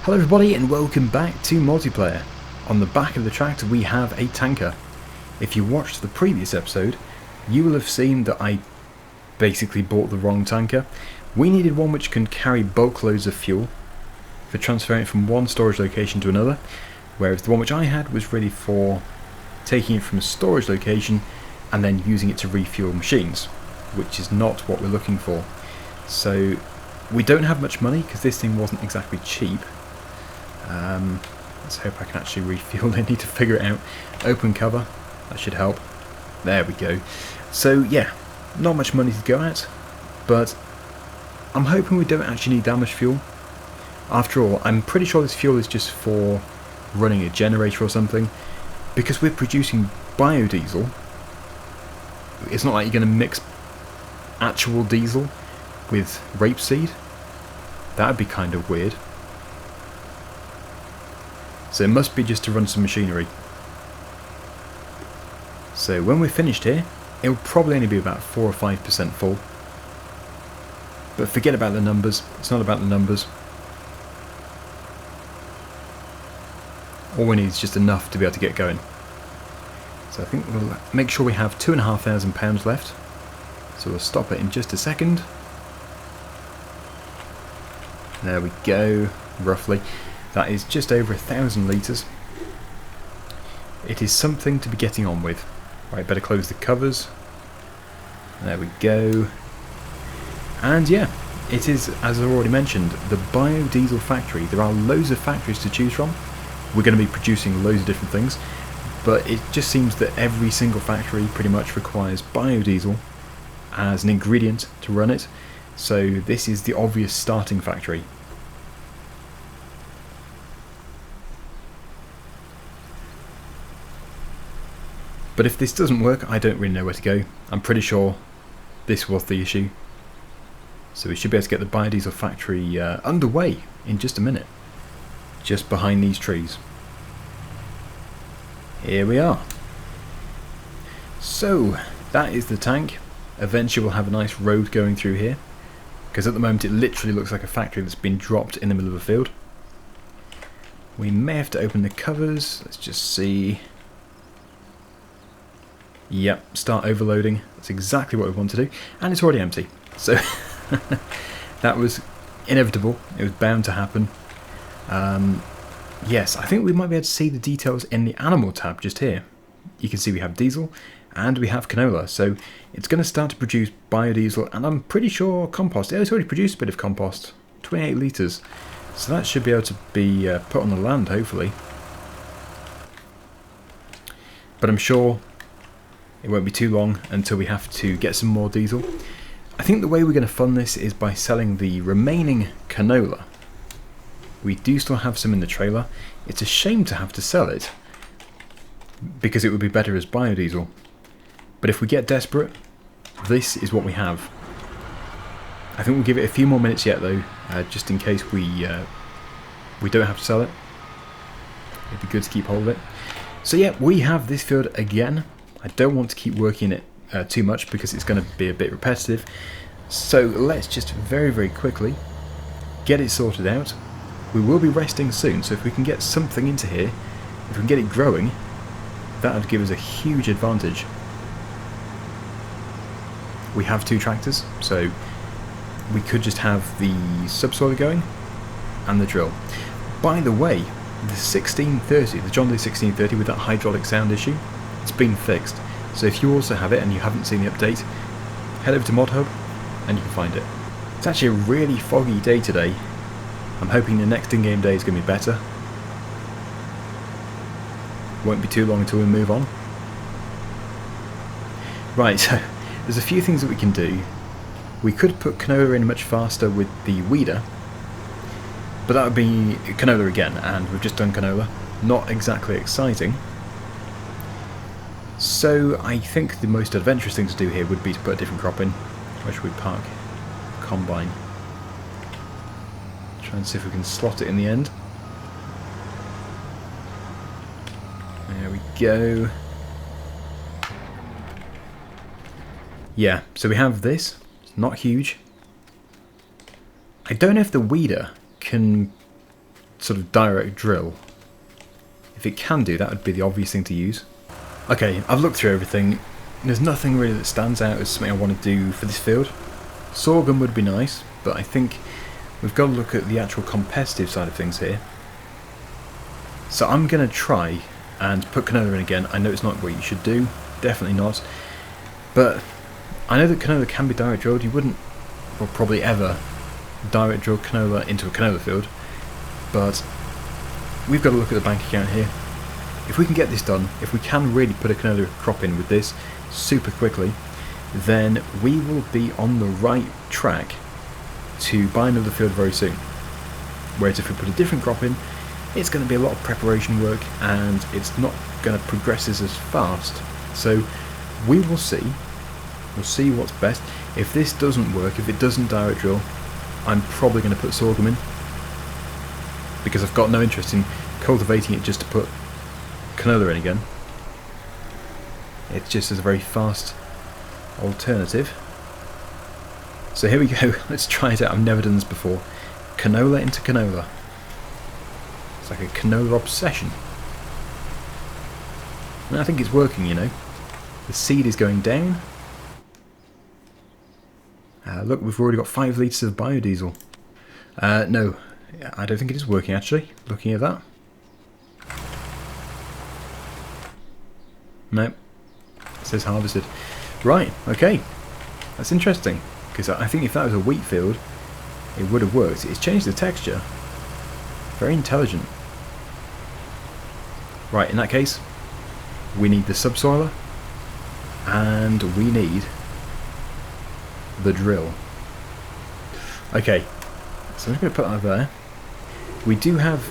Hello everybody and welcome back to multiplayer. On the back of the tractor we have a tanker. If you watched the previous episode, you will have seen that I basically bought the wrong tanker. We needed one which can carry bulk loads of fuel for transferring it from one storage location to another, whereas the one which I had was ready for taking it from a storage location and then using it to refuel machines, which is not what we're looking for. So we don't have much money because this thing wasn't exactly cheap. Let's hope I can actually refuel. I need to figure it out. Open cover, that should help. There we go. So yeah, not much money to go at, but I'm hoping we don't actually need that much fuel. After all, I'm pretty sure this fuel is just for running a generator or something, because we're producing biodiesel. It's not like you're going to mix actual diesel with rapeseed. That would be kind of weird. So it must be just to run some machinery. So when we're finished here, it'll probably only be about 4 or 5% full. But forget about the numbers, it's not about the numbers. All we need is just enough to be able to get going. So I think we'll make sure we have £2,500 left. So we'll stop it in just a second. There we go, roughly. That is just over 1,000 litres. It is something to be getting on with. Right, better close the covers. There we go. And yeah, it is, as I've already mentioned, the biodiesel factory. There are loads of factories to choose from. We're going to be producing loads of different things, but it just seems that every single factory pretty much requires biodiesel as an ingredient to run it. So this is the obvious starting factory. But if this doesn't work, I don't really know where to go. I'm pretty sure this was the issue. So we should be able to get the biodiesel factory underway in just a minute. Just behind these trees. Here we are. So, that is the tank. Eventually we'll have a nice road going through here, because at the moment it literally looks like a factory that's been dropped in the middle of a field. We may have to open the covers. Let's just see. Yep, start overloading. That's exactly what we want to do. And it's already empty. So that was inevitable. It was bound to happen. Yes, I think we might be able to see the details in the animal tab just here. You can see we have diesel and we have canola. So it's going to start to produce biodiesel, and I'm pretty sure compost. It's already produced a bit of compost. 28 litres. So that should be able to be put on the land, hopefully. But I'm sure it won't be too long until we have to get some more diesel. I think the way we're going to fund this is by selling the remaining canola. We do still have some in the trailer. It's a shame to have to sell it, because it would be better as biodiesel. But if we get desperate, this is what we have. I think we'll give it a few more minutes yet though, just in case we don't have to sell it. It'd be good to keep hold of it. So yeah, we have this field again. I don't want to keep working it too much because it's going to be a bit repetitive. So let's just very, very quickly get it sorted out. We will be resting soon, so if we can get something into here, if we can get it growing, that would give us a huge advantage. We have 2 tractors, so we could just have the subsoiler going and the drill. By the way, the 1630, the John Deere 1630 with that hydraulic sound issue, it's been fixed. So if you also have it and you haven't seen the update, head over to ModHub and you can find it. It's actually a really foggy day today. I'm hoping the next in-game day is going to be better. Won't be too long until we move on. Right, so there's a few things that we can do. We could put canola in much faster with the weeder, but that would be canola again, and we've just done canola. Not exactly exciting. So I think the most adventurous thing to do here would be to put a different crop in. Where should we park? Combine. Try and see if we can slot it in the end. There we go. Yeah, so we have this. It's not huge. I don't know if the weeder can sort of direct drill. If it can do that, would be the obvious thing to use. Okay, I've looked through everything. There's nothing really that stands out as something I want to do for this field. Sorghum would be nice, but I think we've got to look at the actual competitive side of things here. So I'm going to try and put canola in again. I know it's not what you should do, definitely not. But I know that canola can be direct drilled. You wouldn't, or probably ever, direct drill canola into a canola field. But we've got to look at the bank account here. If we can get this done, if we can really put a canola crop in with this super quickly, then we will be on the right track to buy another field very soon. Whereas if we put a different crop in, it's going to be a lot of preparation work and it's not going to progress us as fast. So we will see. We'll see what's best. If this doesn't work, if it doesn't direct drill, I'm probably going to put sorghum in, because I've got no interest in cultivating it just to put canola in again. It's just as a very fast alternative. So here we go. Let's try it out. I've never done this before. Canola into canola. It's like a canola obsession. And I think it's working, you know. The seed is going down. Look, we've already got 5 litres of biodiesel. No, I don't think it is working actually, looking at that. Nope. It says harvested. Right, okay. That's interesting, because I think if that was a wheat field, it would have worked. It's changed the texture. Very intelligent. Right, in that case, we need the subsoiler, and we need the drill. Okay, so I'm just going to put that there. We do have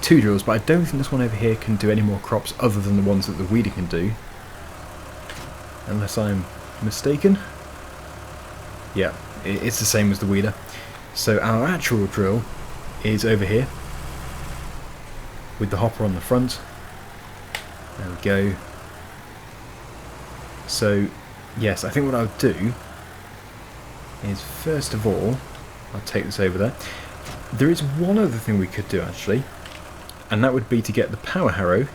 2 drills, but I don't think this one over here can do any more crops other than the ones that the weeder can do. Unless I'm mistaken. Yeah, it's the same as the weeder. So our actual drill is over here, with the hopper on the front. There we go. So, yes, I think what I'll do is, first of all, I'll take this over there. There is one other thing we could do actually, and that would be to get the power harrow.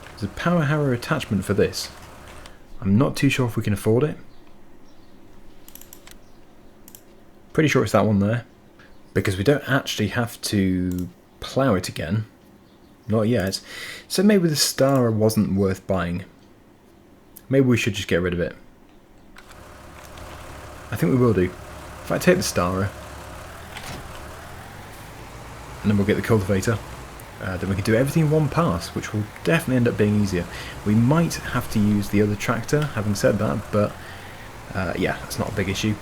There's a power harrow attachment for this. I'm not too sure if we can afford it. Pretty sure it's that one there, because we don't actually have to plough it again. Not yet. So maybe the Stara wasn't worth buying. Maybe we should just get rid of it. I think we will do. If I take the Stara, and then we'll get the cultivator, then we can do everything in one pass, which will definitely end up being easier. We might have to use the other tractor, having said that, but yeah, that's not a big issue.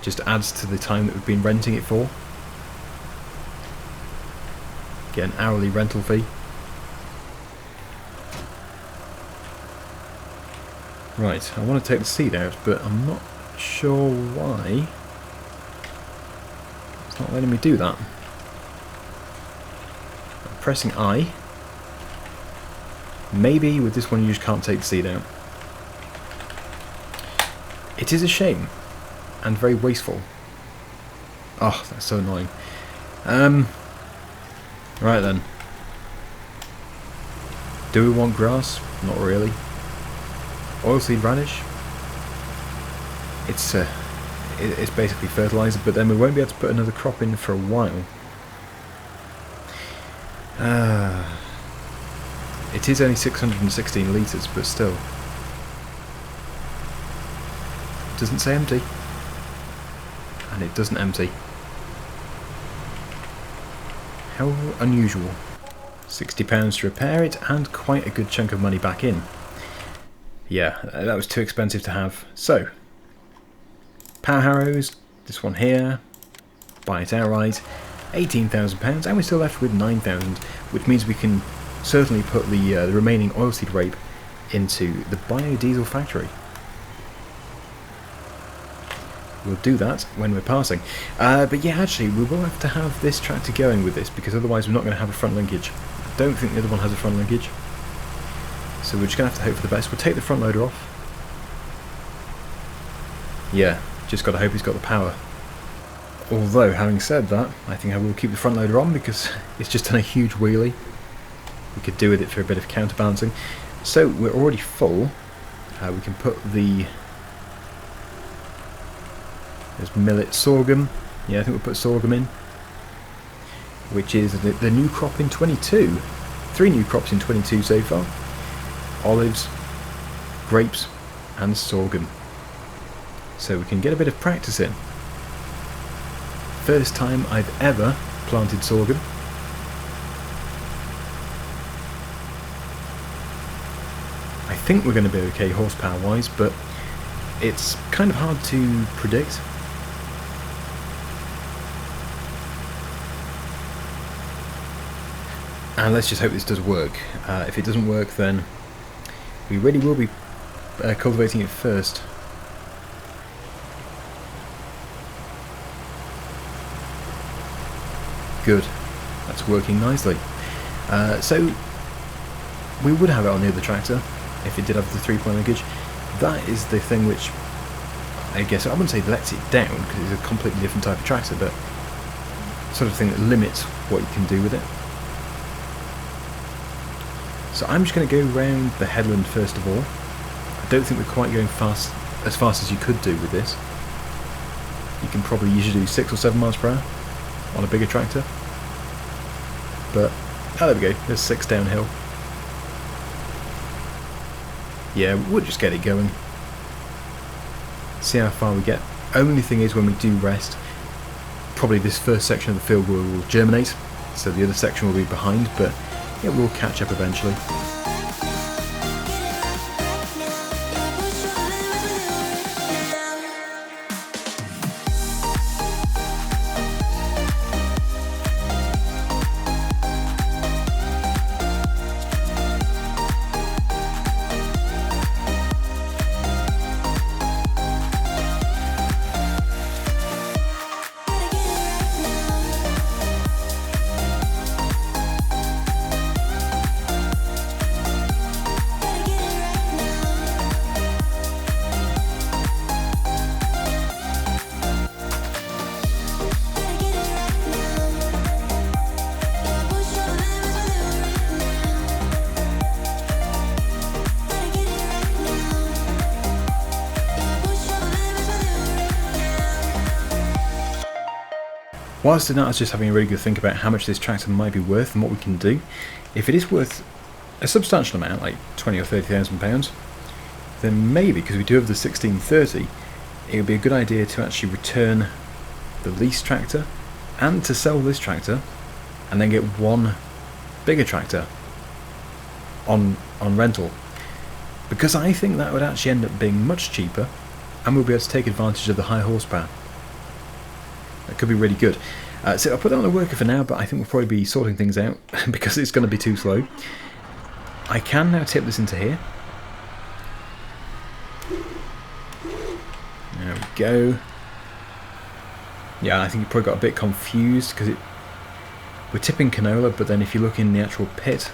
Just adds to the time that we've been renting it for. Get an hourly rental fee. Right, I want to take the seed out, but I'm not sure why it's not letting me do that. I'm pressing I. Maybe with this one you just can't take the seed out. It is a shame, and very wasteful. Oh, that's so annoying. Right then. Do we want grass? Not really. Oilseed radish. It's basically fertilizer, but then we won't be able to put another crop in for a while. It is only 616 litres, but still. It doesn't say empty. And it doesn't empty. How unusual. £60 to repair it, and quite a good chunk of money back in. Yeah, that was too expensive to have. So, power harrows, this one here, buy it outright, £18,000, and we're still left with 9,000, which means we can certainly put the remaining oilseed rape into the biodiesel factory. We'll do that when we're passing. But yeah, actually, we will have to have this tractor going with this, because otherwise we're not going to have a front linkage. I don't think the other one has a front linkage. So we're just going to have to hope for the best. We'll take the front loader off. Yeah, just got to hope he's got the power. Although, having said that, I think I will keep the front loader on because it's just done a huge wheelie. We could do with it for a bit of counterbalancing. So, we're already full. We can put the... There's millet sorghum. Yeah, I think we'll put sorghum in. Which is the new crop in 22. 3 new crops in 22 so far. Olives, grapes and sorghum. So we can get a bit of practice in. First time I've ever planted sorghum. I think we're going to be okay horsepower wise, but it's kind of hard to predict. And let's just hope this does work. If it doesn't work, then we really will be cultivating it first. Good, that's working nicely. So we would have it on the other tractor if it did have the 3-point linkage. That is the thing which, I guess, I wouldn't say lets it down because it's a completely different type of tractor, but sort of thing that limits what you can do with it. So I'm just going to go around the headland first of all. I don't think we're quite going as fast as you could do with this. You can probably usually do 6 or 7 miles per hour on a bigger tractor. But, oh, there we go, there's 6 downhill. Yeah, we'll just get it going. See how far we get. Only thing is, when we do rest, probably this first section of the field will germinate, so the other section will be behind, but yeah, we'll catch up eventually. Whilst I was just having a really good think about how much this tractor might be worth and what we can do. If it is worth a substantial amount, like 20 or 30,000 pounds, then maybe, because we do have the 1630, it would be a good idea to actually return the lease tractor and to sell this tractor and then get one bigger tractor on rental, because I think that would actually end up being much cheaper and we'll be able to take advantage of the high horsepower. That could be really good. So I'll put that on the worker for now, but I think we'll probably be sorting things out because it's going to be too slow. I can now tip this into here. There we go. Yeah, I think you probably got a bit confused because we're tipping canola, but then if you look in the actual pit,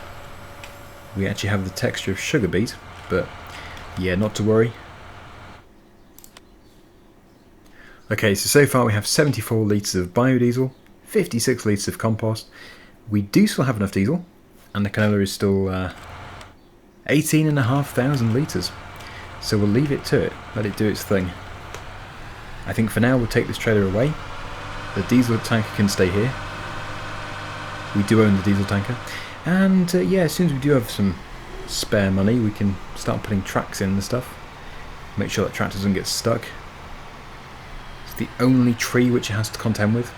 we actually have the texture of sugar beet. But yeah, not to worry. Okay, so far we have 74 litres of biodiesel, 56 litres of compost. We do still have enough diesel, and the canola is still 18,500 litres. So we'll leave it to it, let it do its thing. I think for now we'll take this trailer away. The diesel tanker can stay here. We do own the diesel tanker. And yeah, as soon as we do have some spare money, we can start putting tracks in and stuff. Make sure that tractor doesn't get stuck. The only tree which it has to contend with.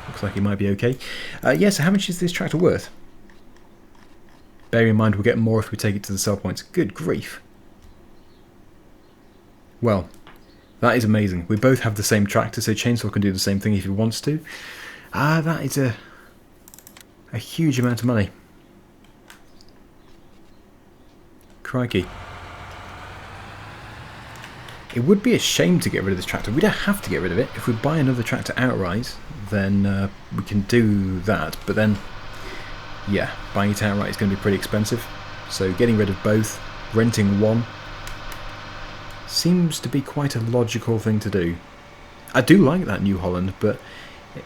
Looks like it might be okay. Yeah, so how much is this tractor worth? Bear in mind we'll get more if we take it to the sell points. Good grief. Well, that is amazing. We both have the same tractor, so Chainsaw can do the same thing if he wants to. That is a huge amount of money. Crikey. It would be a shame to get rid of this tractor. We don't have to get rid of it. If we buy another tractor outright, then we can do that. But then, yeah, buying it outright is going to be pretty expensive. So getting rid of both, renting one, seems to be quite a logical thing to do. I do like that New Holland, but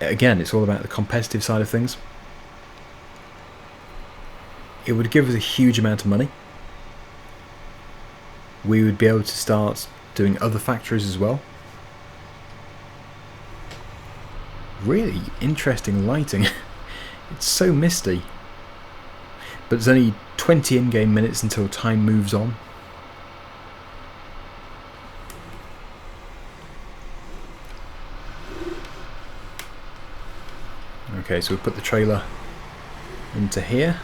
Again, it's all about the competitive side of things. It would give us a huge amount of money. We would be able to start doing other factories as well. Really interesting lighting. It's so misty. But there's only 20 in-game minutes until time moves on. Okay, so we put the trailer into here.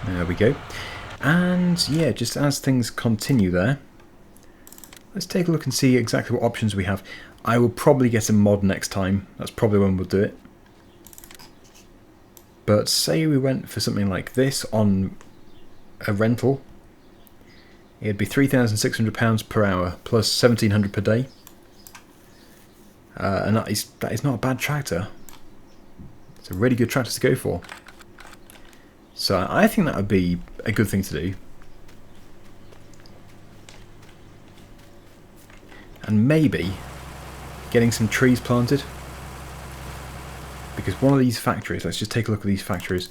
There we go. And yeah, just as things continue there, let's take a look and see exactly what options we have. I will probably get a mod next time. That's probably when we'll do it. But say we went for something like this on a rental, it'd be £3,600 per hour plus £1,700 per day. And that is not a bad tractor. It's a really good tractor to go for. So I think that would be a good thing to do. And maybe getting some trees planted. Because one of these factories, let's just take a look at these factories.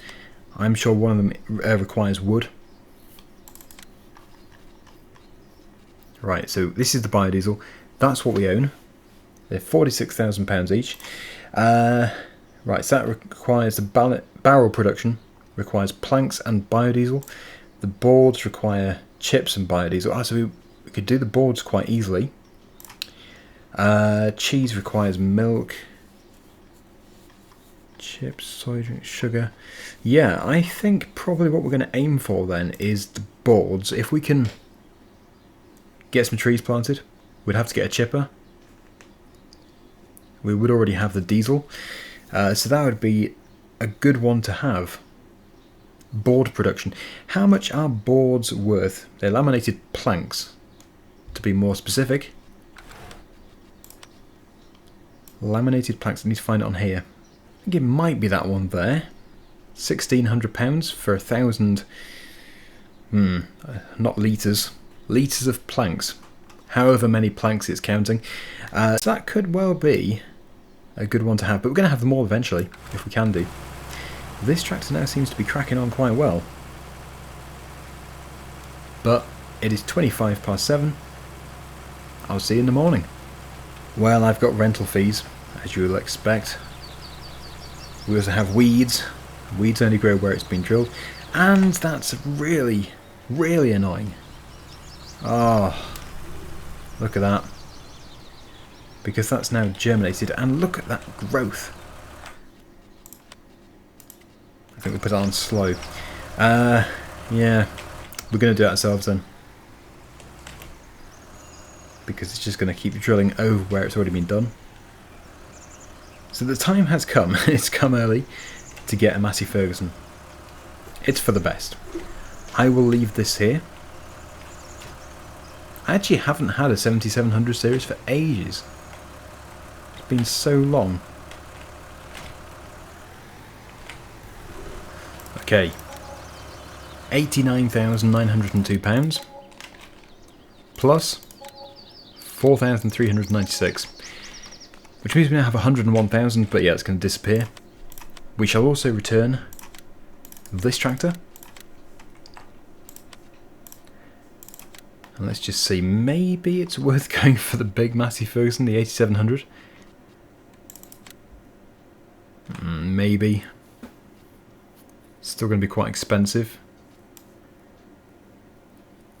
I'm sure one of them requires wood. Right, so this is the biodiesel. That's what we own. They're £46,000 each. Right, so that requires the barrel production. Requires planks and biodiesel. The boards require chips and biodiesel. So we could do the boards quite easily. Cheese requires milk. Chips, soy drink, sugar. Yeah, I think probably what we're going to aim for then is the boards. If we can get some trees planted, we'd have to get a chipper. We would already have the diesel. So that would be a good one to have. Board production. How much are boards worth? They're laminated planks, to be more specific. Laminated planks. I need to find it on here. I think it might be that one there. £1,600 for 1,000. Not litres. Litres of planks. However many planks it's counting. So that could well be a good one to have. But we're going to have them all eventually, if we can do. This tractor now seems to be cracking on quite well. But it is 7:25. I'll see you in the morning. Well, I've got rental fees, as you will expect. We also have weeds. Weeds only grow where it's been drilled. And that's really, really annoying. Oh, look at that. Because that's now germinated. And look at that growth. I think we'll put it on slow. Yeah, we're going to do it ourselves then. Because it's just going to keep drilling over where it's already been done. So the time has come, it's come early, to get a Massey Ferguson. It's for the best. I will leave this here. I actually haven't had a 7700 series for ages. It's been so long. Okay, £89,902 plus 4,396, which means we now have 101,000, but yeah, it's going to disappear. We shall also return this tractor. And let's just see, maybe it's worth going for the big Massey Ferguson, the 8700. Maybe. Still going to be quite expensive.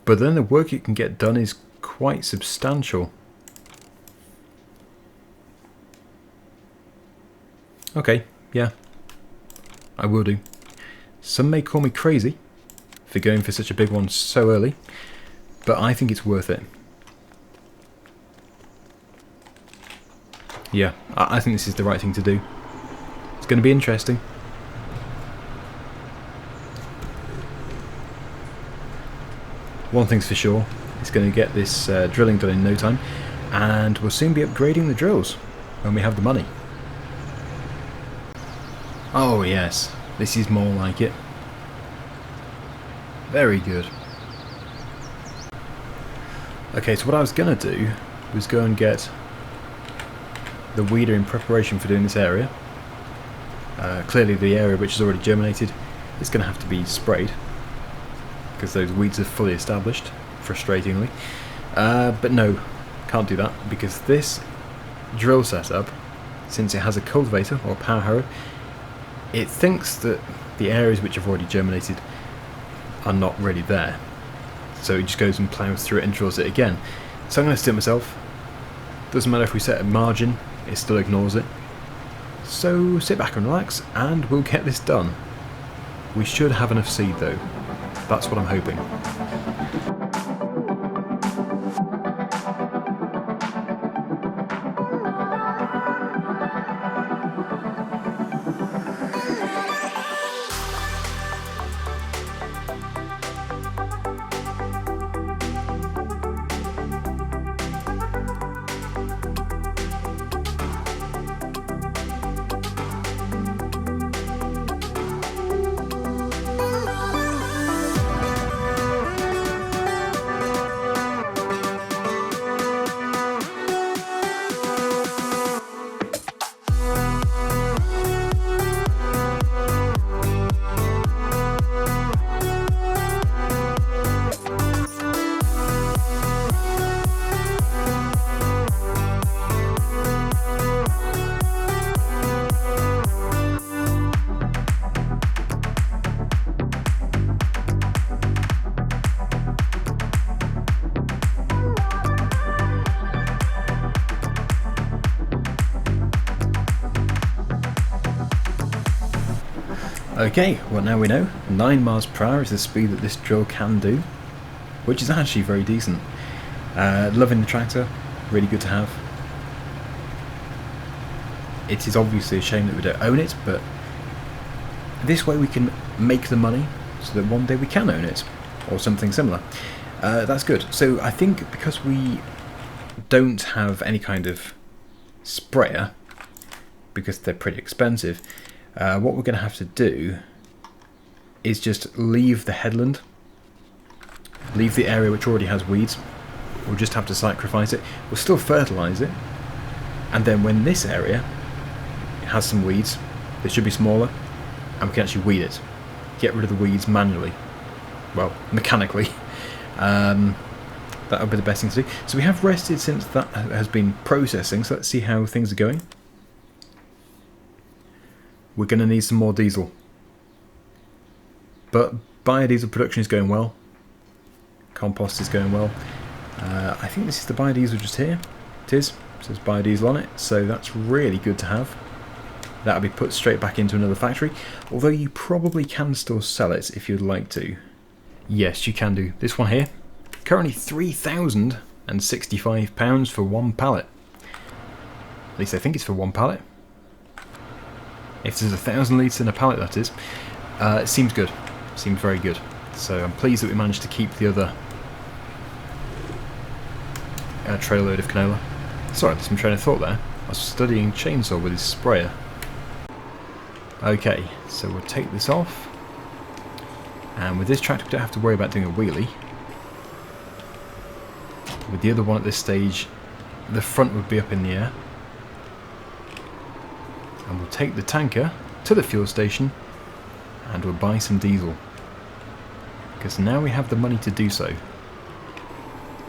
But then the work it can get done is quite substantial. Okay, yeah. I will do. Some may call me crazy for going for such a big one so early, but I think it's worth it. Yeah, I think this is the right thing to do. It's going to be interesting. One thing's for sure, it's going to get this drilling done in no time, and we'll soon be upgrading the drills when we have the money. Oh yes, This is more like it. Very good. Okay, so what I was going to do was go and get the weeder in preparation for doing this area. Clearly the area which is already germinated is going to have to be sprayed because those weeds are fully established, frustratingly. But no, can't do that because this drill setup, since it has a cultivator or a power harrow, it thinks that the areas which have already germinated are not really there. So it just goes and ploughs through it and drills it again. So I'm going to steer myself. Doesn't matter if we set a margin, it still ignores it. So sit back and relax and we'll get this done. We should have enough seed though. That's what I'm hoping. Okay, well now we know 9 miles per hour is the speed that this drill can do, which is actually very decent. Loving the tractor, really good to have. It is obviously a shame that we don't own it, but this way we can make the money so that one day we can own it, or something similar. That's good. So I think because we don't have any kind of sprayer, because they're pretty expensive, what we're going to have to do is just leave the headland, leave the area which already has weeds. We'll just have to sacrifice it. We'll still fertilise it, and then when this area has some weeds, they should be smaller, and we can actually weed it. Get rid of the weeds manually. Well, mechanically. That would be the best thing to do. So we have rested since that has been processing, so let's see how things are going. We're going to need some more diesel. But biodiesel production is going well. Compost is going well. I think this is the biodiesel just here. It is. It says biodiesel on it, so that's really good to have. That'll be put straight back into another factory, although you probably can still sell it if you'd like to. Yes, you can do. This one here, currently £3,065 for one pallet. At least I think it's for one pallet. If there's 1,000 litres in a pallet, that is. It seems good. Seems very good. So I'm pleased that we managed to keep the other trailer load of canola. Sorry, there's some train of thought there. I was studying chainsaw with his sprayer. Okay, so we'll take this off. And with this tractor we don't have to worry about doing a wheelie. With the other one at this stage, the front would be up in the air. And we'll take the tanker to the fuel station and we'll buy some diesel. Because now we have the money to do so.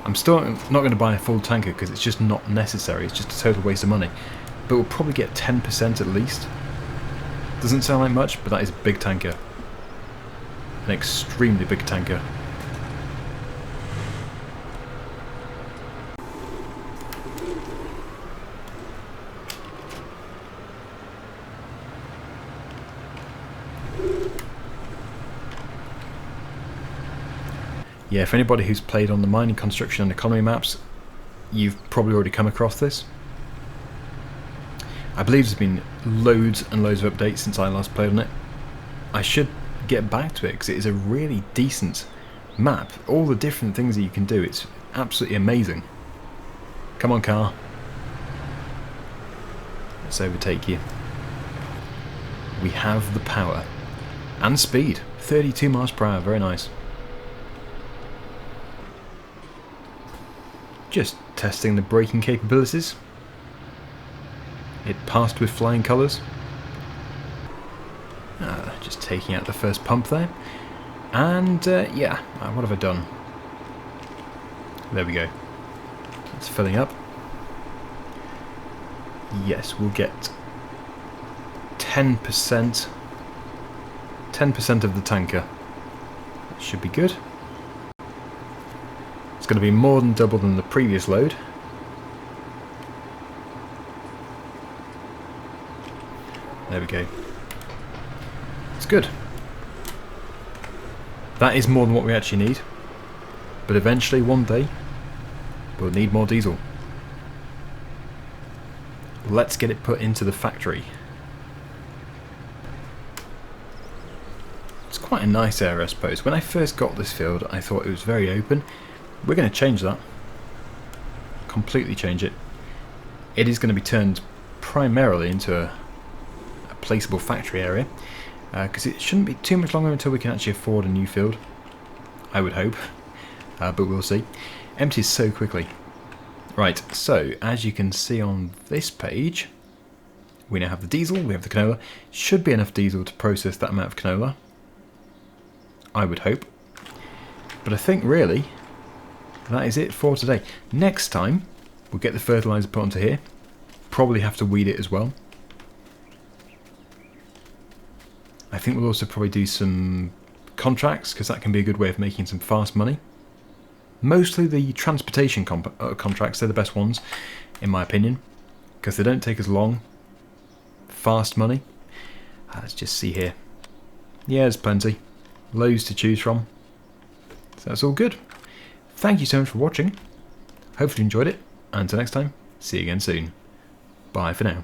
I'm still not going to buy a full tanker because it's just not necessary, it's just a total waste of money. But we'll probably get 10% at least. Doesn't sound like much, but that is a big tanker. An extremely big tanker. Yeah, for anybody who's played on the mining, construction and economy maps, you've probably already come across this. I believe there's been loads and loads of updates since I last played on it. I should get back to it because it is a really decent map. All the different things that you can do, it's absolutely amazing. Come on, car. Let's overtake you. We have the power. And speed, 32 miles per hour, very nice. Just testing the braking capabilities. It passed with flying colours. Just taking out the first pump there. And yeah, what have I done? There we go. It's filling up. Yes, we'll get 10%. 10% of the tanker. That should be good. It's going to be more than double than the previous load. There we go. It's good. That is more than what we actually need. But eventually, one day, we'll need more diesel. Let's get it put into the factory. It's quite a nice area, I suppose. When I first got this field, I thought it was very open. We're going to change that. Completely change it. It is going to be turned primarily into a placeable factory area. Because it shouldn't be too much longer until we can actually afford a new field. I would hope. But we'll see. Empties so quickly. Right, so as you can see on this page, we now have the diesel, we have the canola. Should be enough diesel to process that amount of canola. I would hope. But I think really, that is it for today. Next time, we'll get the fertiliser put onto here. Probably have to weed it as well. I think we'll also probably do some contracts, because that can be a good way of making some fast money. Mostly the transportation contracts, they're the best ones, in my opinion, because they don't take as long. Fast money. Let's just see here. Yeah, there's plenty. Loads to choose from. So that's all good. Thank you so much for watching. Hopefully you enjoyed it. Until next time, see you again soon. Bye for now.